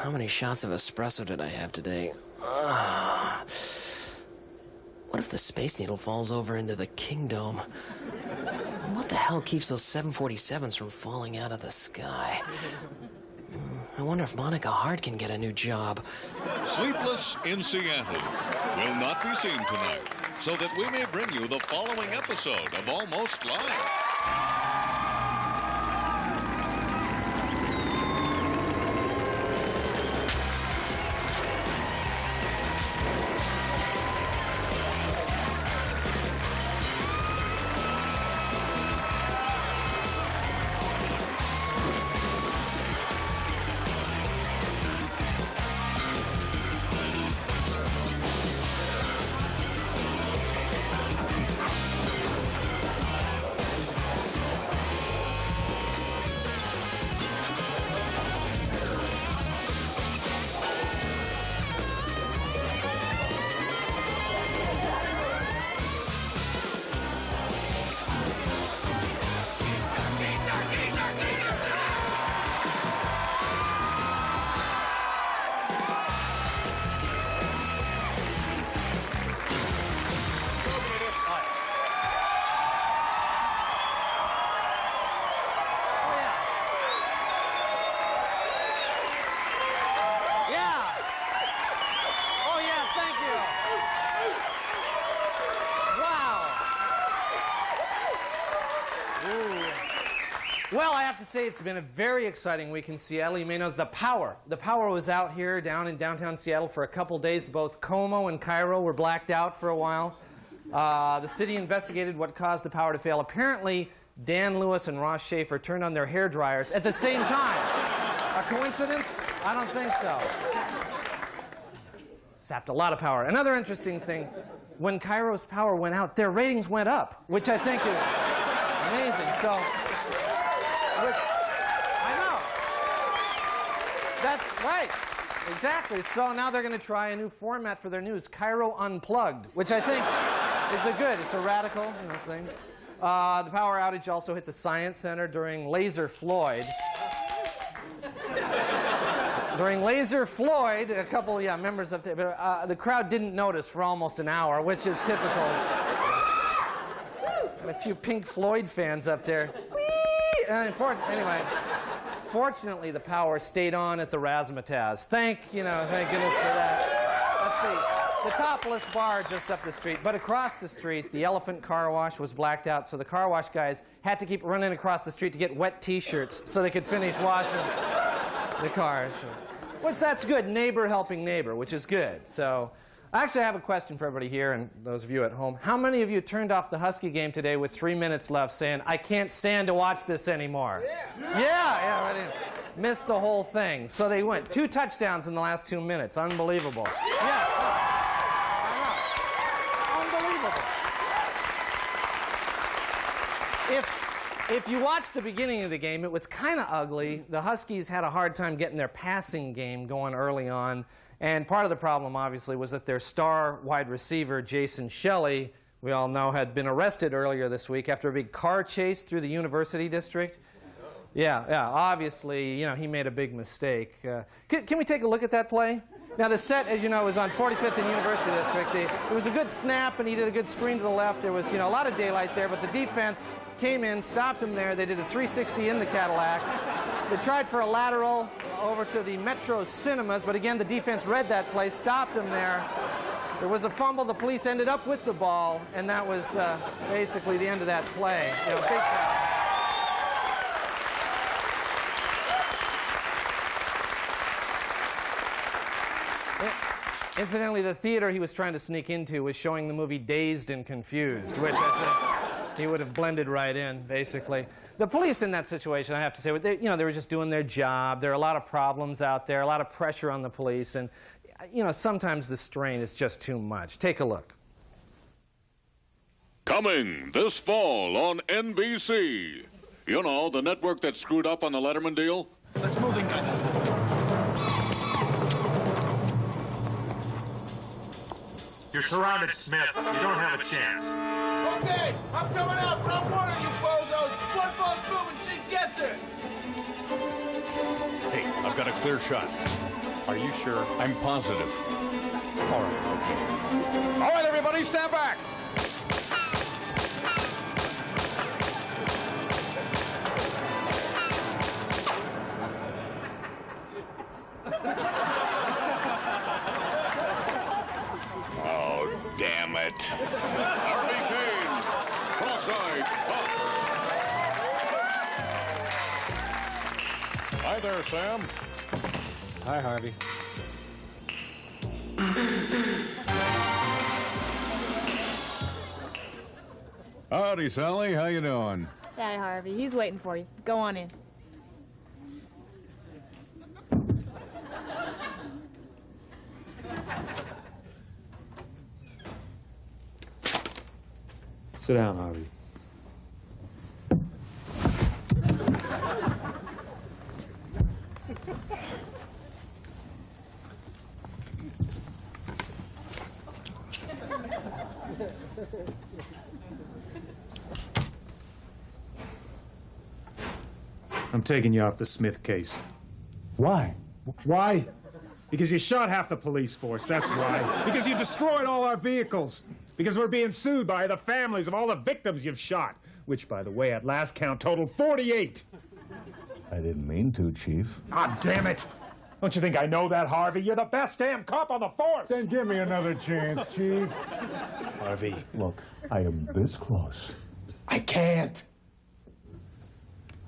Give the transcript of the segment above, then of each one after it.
how many shots of espresso did I have today? What if the Space Needle falls over into the Kingdome? What the hell keeps those 747s from falling out of the sky? I wonder if Monica Hart can get a new job. Sleepless in Seattle will not be seen tonight, so that we may bring you the following episode of Almost Live. Well, I have to say it's been a very exciting week in Seattle. You may know the power. The power was out here down in downtown Seattle for a couple days. Both Como and Cairo were blacked out for a while. The city investigated what caused the power to fail. Apparently, Dan Lewis and Ross Schaefer turned on their hair dryers at the same time. A coincidence? I don't think so. Sapped a lot of power. Another interesting thing, when Cairo's power went out, their ratings went up, which I think is amazing. So, I know. That's right. Exactly. So now they're going to try a new format for their news, Cairo Unplugged, which I think is it's a radical thing. The power outage also hit the Science Center during Laser Floyd. During Laser Floyd, a couple, members of the crowd didn't notice for almost an hour, which is typical. And a few Pink Floyd fans up there. Whee! And anyway, fortunately, the power stayed on at the Razzmatazz. Thank goodness for that. That's the topless bar just up the street. But across the street, the Elephant Car Wash was blacked out, so the car wash guys had to keep running across the street to get wet T-shirts so they could finish washing the cars. That's good. Neighbor helping neighbor, which is good. So, actually, I have a question for everybody here and those of you at home. How many of you turned off the Husky game today with 3 minutes left saying, I can't stand to watch this anymore? Yeah, right. Missed the whole thing. So they went 2 touchdowns in the last 2 minutes. Unbelievable. Yeah. Unbelievable. If you watched the beginning of the game, it was kind of ugly. The Huskies had a hard time getting their passing game going early on. And part of the problem, obviously, was that their star wide receiver, Jason Shelley, we all know, had been arrested earlier this week after a big car chase through the University District. Yeah, obviously, he made a big mistake. Can we take a look at that play? Now, the set, as you know, was on 45th and University District. It was a good snap, and he did a good screen to the left. There was, a lot of daylight there, but the defense came in, stopped him there. They did a 360 in the Cadillac. They tried for a lateral over to the Metro Cinemas, but again, the defense read that play, stopped him there. There was a fumble. The police ended up with the ball, and that was basically the end of that play. Big time. Incidentally, the theater he was trying to sneak into was showing the movie Dazed and Confused, which I think he would have blended right in, basically. The police in that situation, I have to say, they were just doing their job. There are a lot of problems out there, a lot of pressure on the police, and, sometimes the strain is just too much. Take a look. Coming this fall on NBC. The network that screwed up on the Letterman deal. Let's move in, guys. You're surrounded, Smith. You don't have a chance. Okay, I'm coming out, but I'm warning you, bozos. One false move and she gets it. Hey, I've got a clear shot. Are you sure? I'm positive. All right, okay. All right, everybody, stand back. Oh, damn it. Harvey Kane, cross-eyed, up. Hi there, Sam. Hi, Harvey. Howdy, Sally. How you doing? Hi, Harvey. He's waiting for you. Go on in. Sit down, Harvey. I'm taking you off the Smith case. Why? Why? Because you shot half the police force, that's why. Because you destroyed all our vehicles. Because we're being sued by the families of all the victims you've shot. Which, by the way, at last count totaled 48. I didn't mean to, Chief. Ah, damn it! Don't you think I know that, Harvey? You're the best damn cop on the force! Then give me another chance, Chief. Harvey. Look, I am this close. I can't.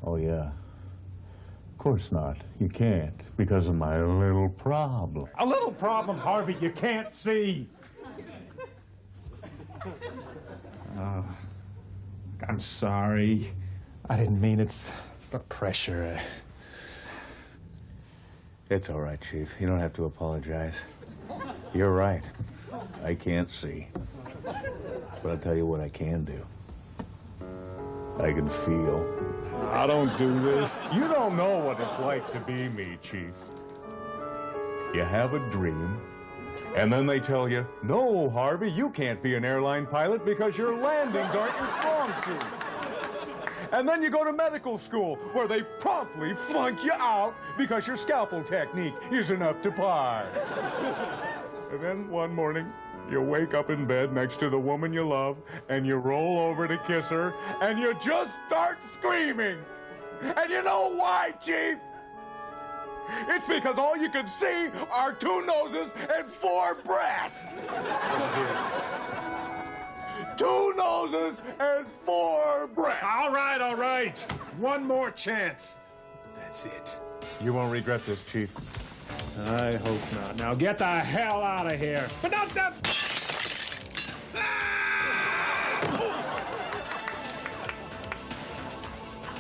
Oh, yeah. Of course not. You can't, because of my little problem. A little problem, Harvey, you can't see. I'm sorry. I didn't mean it's the pressure. It's all right, Chief. You don't have to apologize. You're right. I can't see. But I'll tell you what I can do. I can feel. I don't do this. You don't know what it's like to be me, Chief. You have a dream, and then they tell you, no, Harvey, you can't be an airline pilot because your landings aren't your strong suit. And then you go to medical school, where they promptly flunk you out because your scalpel technique isn't up to par. And then one morning, you wake up in bed next to the woman you love, and you roll over to kiss her, and you just start screaming. And you know why, Chief? It's because all you can see are 2 noses and 4 breasts. 2 noses and 4 breasts. All right. One more chance. That's it. You won't regret this, Chief. I hope not. Now get the hell out of here. But not that.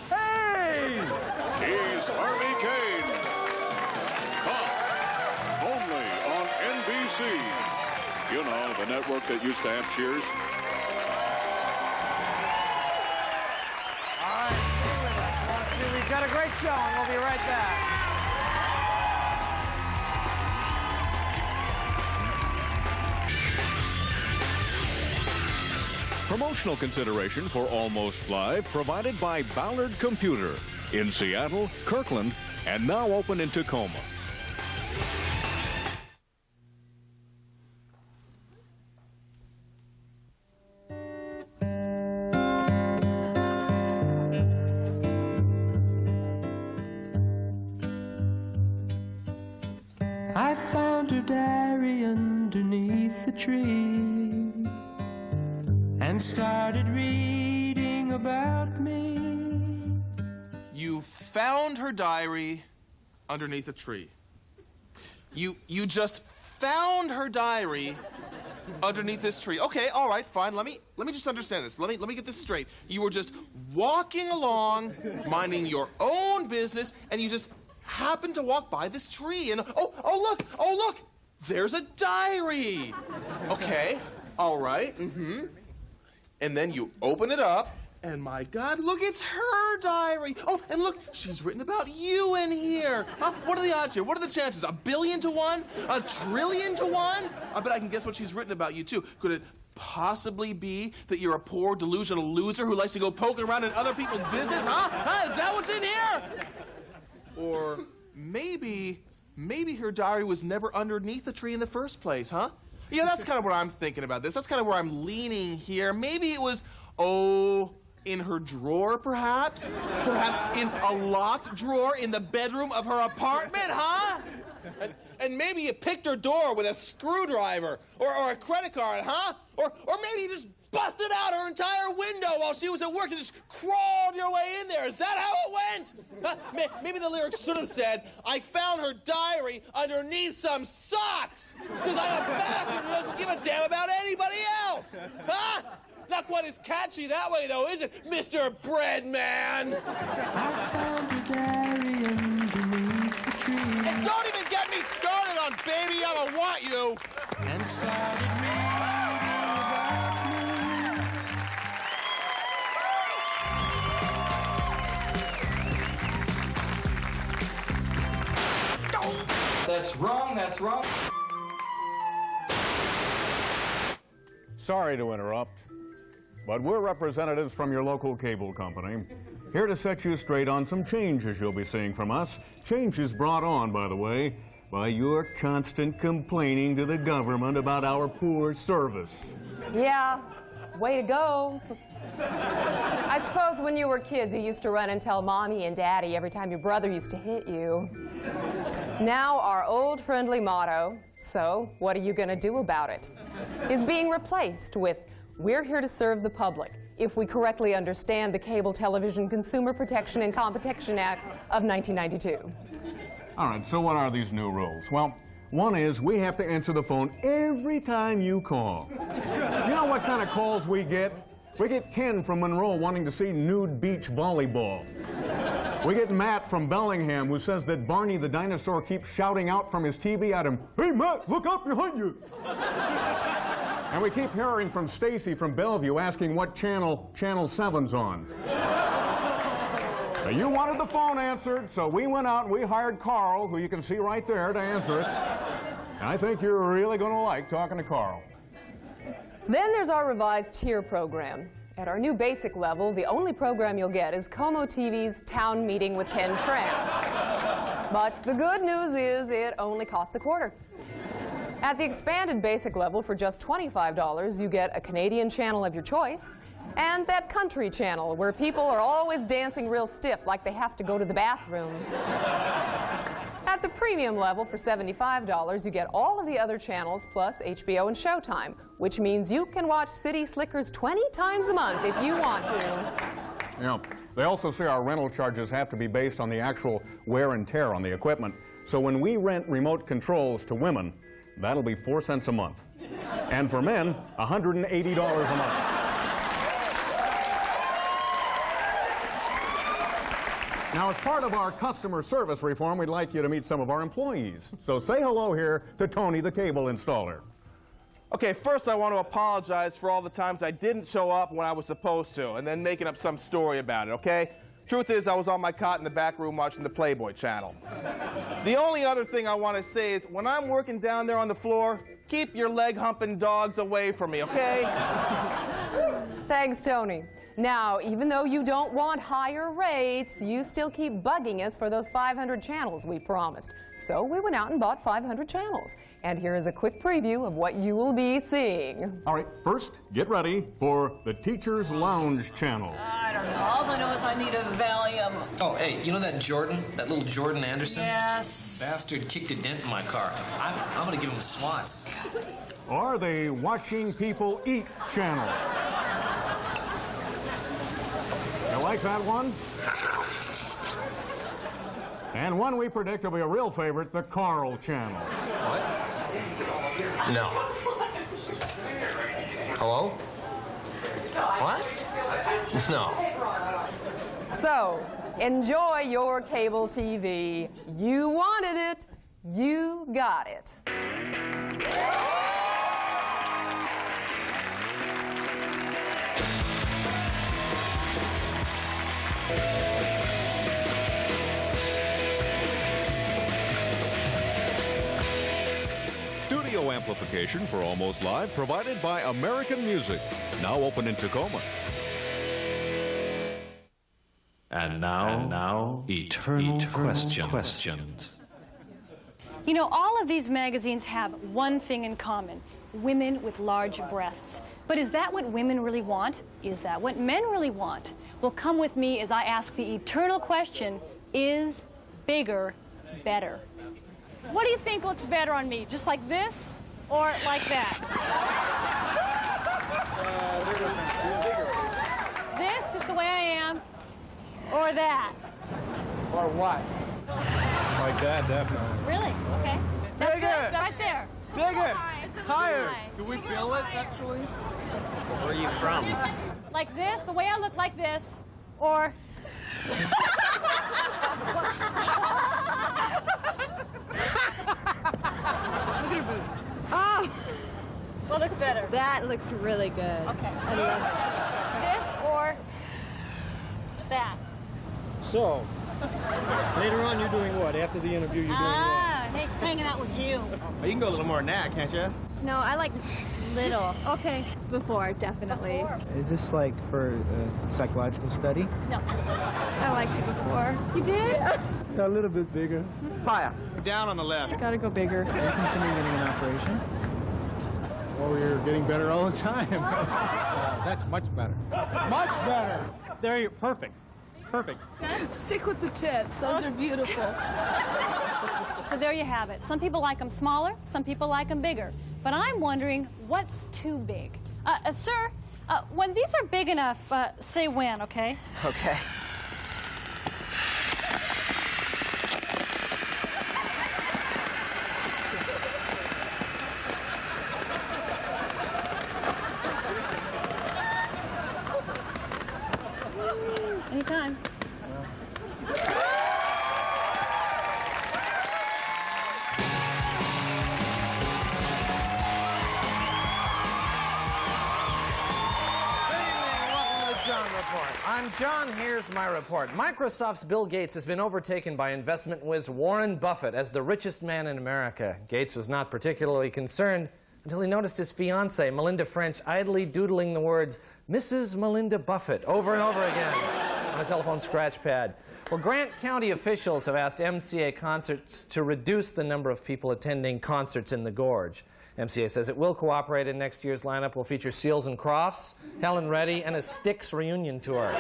Hey! He's Harvey Kane. Cop. Only on NBC. You know, the network that used to have Cheers. All right, stay with us, won't you? We've got a great show, and we'll be right back. Promotional consideration for Almost Live provided by Ballard Computer in Seattle, Kirkland, and now open in Tacoma. I found her diary underneath the tree and started reading about me. You found her diary underneath a tree. You just found her diary underneath this tree. Okay, all right, fine. Let me just understand this. Let me get this straight. You were just walking along, minding your own business, and you just happened to walk by this tree, and oh look, there's a diary. Okay, all right, And then you open it up, and my God, look, it's her diary. Oh, and look, she's written about you in here. Huh? What are the odds here? What are the chances? 1 billion to 1? 1 trillion to 1? I bet I can guess what she's written about you, too. Could it possibly be that you're a poor, delusional loser who likes to go poking around in other people's business? Huh? Is that what's in here? Or maybe maybe her diary was never underneath the tree in the first place, huh? Yeah, that's kind of what I'm thinking about this. That's kind of where I'm leaning here. Maybe it was, in her drawer, perhaps? Perhaps in a locked drawer in the bedroom of her apartment, huh? And maybe you picked her door with a screwdriver or a credit card, huh? Or maybe you just busted out her entire window while she was at work and just crawled your way in there. Is that how it went? Huh? Maybe the lyrics should have said, I found her diary underneath some socks, because I'm a bastard who doesn't give a damn about anybody else. Huh? Not quite as catchy that way, though, is it, Mr. Breadman? I found a diary underneath the tree. And don't even get me started on Baby, I Don't Want You. And started reading about me. That's wrong, that's wrong. Sorry to interrupt, but we're representatives from your local cable company, here to set you straight on some changes you'll be seeing from us. Changes brought on, by the way, by your constant complaining to the government about our poor service. Yeah, way to go. I suppose when you were kids, you used to run and tell Mommy and Daddy every time your brother used to hit you. Now our old friendly motto, so what are you going to do about it, is being replaced with, we're here to serve the public if we correctly understand the Cable Television Consumer Protection and Competition Act of 1992. All right, so what are these new rules? Well, one is we have to answer the phone every time you call. You know what kind of calls we get? We get Ken from Monroe wanting to see nude beach volleyball. We get Matt from Bellingham who says that Barney the dinosaur keeps shouting out from his TV at him, "Hey, Matt, look up behind you." And we keep hearing from Stacy from Bellevue asking what channel 7's on. Now, you wanted the phone answered, so we went out and we hired Carl, who you can see right there, to answer it. And I think you're really going to like talking to Carl. Then there's our revised tier program. At our new basic level, the only program you'll get is Como TV's Town Meeting with Ken Schramm. But the good news is it only costs a quarter. At the expanded basic level, for just $25, you get a Canadian channel of your choice and that country channel where people are always dancing real stiff like they have to go to the bathroom. At the premium level, for $75, you get all of the other channels plus HBO and Showtime, which means you can watch City Slickers 20 times a month if you want to. Yeah. They also say our rental charges have to be based on the actual wear and tear on the equipment. So when we rent remote controls to women, that'll be 4 cents a month. And for men, $180 a month. Now, as part of our customer service reform, we'd like you to meet some of our employees. So say hello here to Tony, the cable installer. Okay, first I want to apologize for all the times I didn't show up when I was supposed to, and then making up some story about it, okay? Truth is, I was on my cot in the back room watching the Playboy channel. The only other thing I want to say is, when I'm working down there on the floor, keep your leg-humping dogs away from me, okay? Thanks, Tony. Now, even though you don't want higher rates, you still keep bugging us for those 500 channels we promised. So we went out and bought 500 channels. And here is a quick preview of what you will be seeing. All right, first, get ready for the Teacher's Lounge channel. I don't know. All I know is I need a Valium. Oh, hey, you know that Jordan? That little Jordan Anderson? Yes. Bastard kicked a dent in my car. I'm gonna give him swats. Or the Watching People Eat channel. You like that one? And one we predict will be a real favorite, the Carl channel. What? No. Hello? What? No. So, enjoy your cable TV. You wanted it. You got it. Studio amplification for Almost Live provided by American Music. Now open in Tacoma. And now, eternal questions. You know, all of these magazines have one thing in common: women with large breasts. But is that what women really want? Is that what men really want? Well, come with me as I ask the eternal question, is bigger better? What do you think looks better on me? Just like this or like that? This, just the way I am, or that? Or what? Like that, definitely. Really? Okay. That's Bigger. good. Right there. Bigger. Higher. Do we feel it, actually? Where are you from? Like this, the way I look like this, or... Look at her boobs. Oh! What looks better? That looks really good. Okay. I love it. This or that? So, later on, you're doing what? After the interview, you're doing Hey, hanging out with you. what? You can go a little more than that, can't you? No, I like little. Okay. Before, definitely. Is this like for psychological study? No. I liked it before. You did? Yeah, a little bit bigger. Fire. Down on the left. Gotta go bigger. Are you considering getting an operation? Oh, you're getting better all the time. That's much better. Much better. There you're perfect. Perfect. Stick with the tits. Those are beautiful. So there you have it. Some people like them smaller, some people like them bigger. But I'm wondering, what's too big? Sir, when these are big enough, say when, okay? Okay. Anytime. I'm John. Here's my report. Microsoft's Bill Gates has been overtaken by investment whiz Warren Buffett as the richest man in America. Gates was not particularly concerned until he noticed his fiancée, Melinda French, idly doodling the words, Mrs. Melinda Buffett, over and over again on a telephone scratch pad. Well, Grant County officials have asked MCA Concerts to reduce the number of people attending concerts in the Gorge. MCA says it will cooperate, and next year's lineup will feature Seals and Crofts, Helen Reddy, and a Styx reunion tour.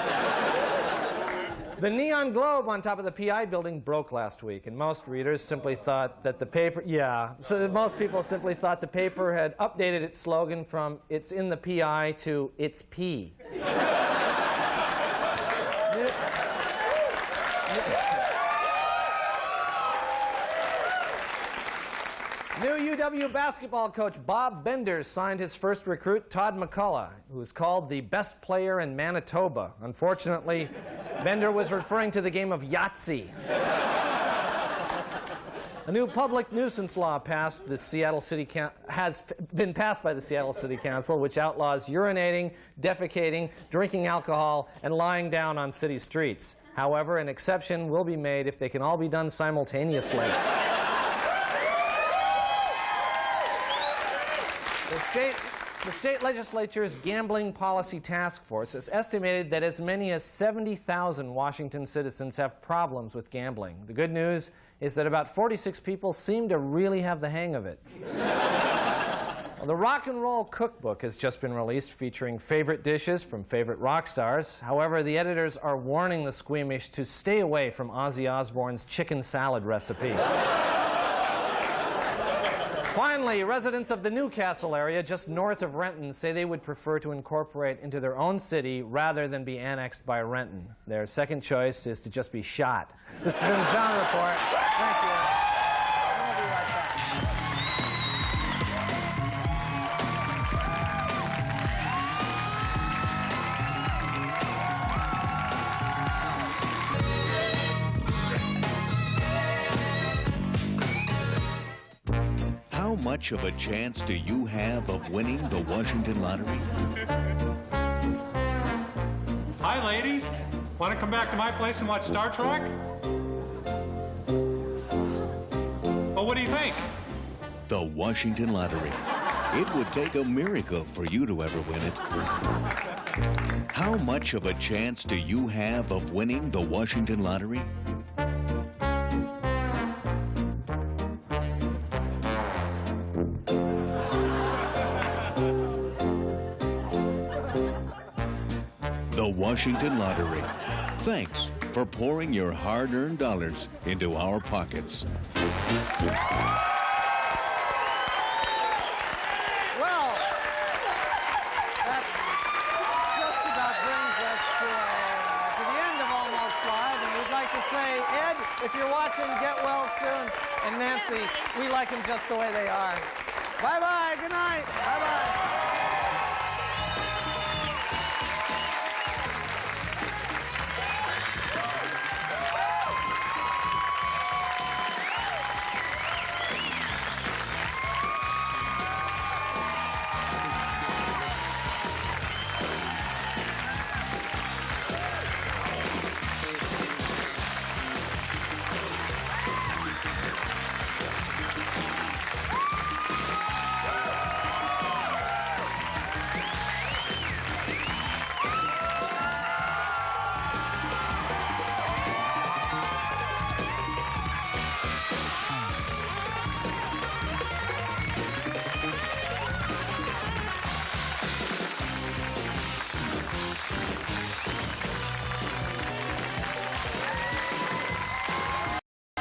The neon globe on top of the PI building broke last week, and most readers simply thought that the paper, most people simply thought the paper had updated its slogan from "It's in the PI" to "It's P." New UW basketball coach Bob Bender signed his first recruit, Todd McCullough, who is called the best player in Manitoba. Unfortunately, Bender was referring to the game of Yahtzee. A new public nuisance law has been passed by the Seattle City Council, which outlaws urinating, defecating, drinking alcohol, and lying down on city streets. However, an exception will be made if they can all be done simultaneously. The state legislature's Gambling Policy Task Force has estimated that as many as 70,000 Washington citizens have problems with gambling. The good news is that about 46 people seem to really have the hang of it. The Rock and Roll Cookbook has just been released, featuring favorite dishes from favorite rock stars. However, the editors are warning the squeamish to stay away from Ozzy Osbourne's chicken salad recipe. Finally, residents of the Newcastle area just north of Renton say they would prefer to incorporate into their own city rather than be annexed by Renton. Their second choice is to just be shot. This has been the John Report. Thank you. We'll be right back. How much of a chance do you have of winning the Washington Lottery? Hi, ladies. Want to come back to my place and watch Star Trek? Well, what do you think? The Washington Lottery. It would take a miracle for you to ever win it. How much of a chance do you have of winning the Washington Lottery? Washington Lottery. Thanks for pouring your hard-earned dollars into our pockets. Well, that just about brings us to the end of Almost Live, and we'd like to say, Ed, if you're watching, get well soon, and Nancy, we like them just the way they are. Bye-bye, good night, bye-bye.